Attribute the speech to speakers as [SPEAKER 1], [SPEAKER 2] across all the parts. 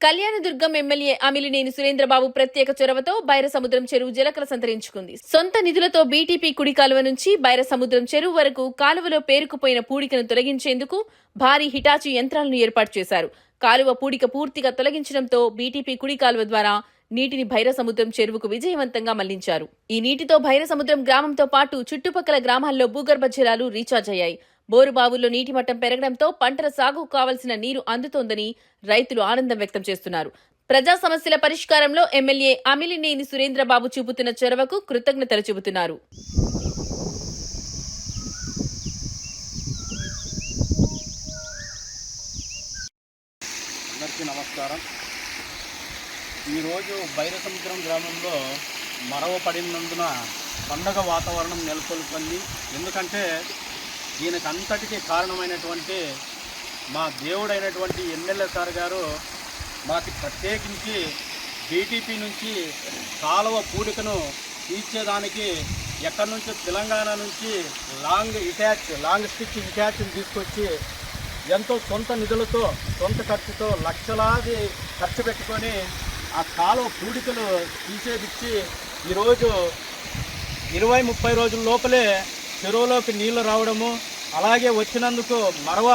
[SPEAKER 1] Kalyandurg MLA Amilineni Surendra Babu ప్రత్యేక చొరవతో బైరసముద్రం చెరువు జలకల సంతరించుకుంది. సొంత నిధులతో బీటీపీ కుడి కాలువ నుంచి బైరసముద్రం చెరువు వరకు కాలువలో పేరుకుపోయిన పూడికను తొలగించేందుకు భారీ హిటాచీ యంత్రాలను ఏర్పాటు చేశారు. కాలువ పూడిక పూర్తిగా తొలగించడంతో బీటీపీ కుడి కాలువ ద్వారా నీటిని బైరసముద్రం చెరువుకు విజయవంతంగా మళ్లించారు. ఈ నీటితో బైరసముద్రం గ్రామంతో పాటు చుట్టుపక్కల గ్రామాల్లో భూగర్భ జలాలు రీఛార్జ్ అయ్యాయి. బోరుబావుల్లో నీటి మట్టం పెరగడంతో పంటల సాగుకు కావలసిన నీరు అందుతోందని రైతులు ఆనందం వ్యక్తం చేస్తున్నారు. ప్రజా సమస్యల పరిష్కారంలో ఎమ్మెల్యే అమిలినేని సురేంద్రబాబు చూపుతున్న చొరవకు కృతజ్ఞతలు చెబుతున్నారు.
[SPEAKER 2] అందరికీ నమస్కారం. ఈరోజు బైరసముద్రం గ్రామంలో మరవ పడినందున పండగ వాతావరణం నెలకొల్పింది. ఎందుకంటే దీనికి అంతటికీ కారణమైనటువంటి మా దేవుడైనటువంటి ఎమ్మెల్యే సార్ గారు మాకు ప్రత్యేకించి బీటీపీ నుంచి కాలువ పూడికను తీర్చేదానికి ఎక్కడి నుంచో తెలంగాణ నుంచి లాంగ్ స్టిచ్ ఇటాచ్ని తీసుకొచ్చి ఎంతో సొంత నిధులతో సొంత ఖర్చుతో లక్షలాది ఖర్చు పెట్టుకొని ఆ కాలువ పూడికలు తీసేదిచ్చి ఈరోజు 20-30 రోజుల లోపలే చెరువులోకి నీళ్లు రావడము, అలాగే వచ్చినందుకు మరవ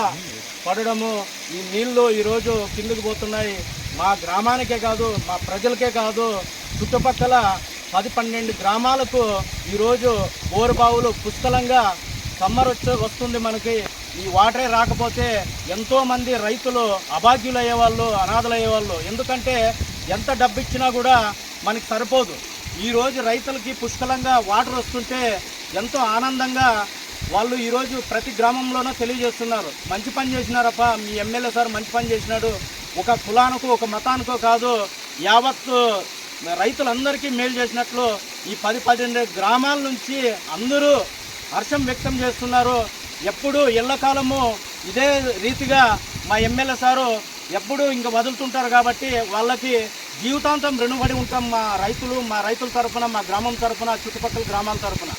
[SPEAKER 2] పడడము, ఈ నీళ్లు ఈరోజు కిందకు పోతున్నాయి. మా గ్రామానికే కాదు, మా ప్రజలకే కాదు, చుట్టుపక్కల 10-12 గ్రామాలకు ఈరోజు బోరుబావులు పుష్కలంగా సమ్మర్ వస్తుంది. మనకి ఈ వాటరే రాకపోతే ఎంతోమంది రైతులు అభాగ్యులు అయ్యేవాళ్ళు, అనాథలు అయ్యేవాళ్ళు. ఎందుకంటే ఎంత డబ్బు ఇచ్చినా కూడా మనకి సరిపోదు. ఈరోజు రైతులకి పుష్కలంగా వాటర్ వస్తుంటే ఎంతో ఆనందంగా వాళ్ళు ఈరోజు ప్రతి గ్రామంలోనూ తెలియజేస్తున్నారు. మంచి పని చేసినారప్ప, మీ ఎమ్మెల్యే సార్ మంచి పని చేసినాడు. ఒక కులానికో ఒక మతానికో కాదు, యావత్తు రైతులందరికీ మేలు చేసినట్లు ఈ 10-12 గ్రామాల నుంచి అందరూ హర్షం వ్యక్తం చేస్తున్నారు. ఎప్పుడు ఎల్లకాలము ఇదే రీతిగా మా ఎమ్మెల్యే సారు ఎప్పుడు ఇంకా వదులుతుంటారు కాబట్టి వాళ్ళకి జీవితాంతం రుణపడి ఉంటాం. మా రైతుల తరఫున, మా గ్రామం తరఫున, చుట్టుపక్కల గ్రామాల తరఫున.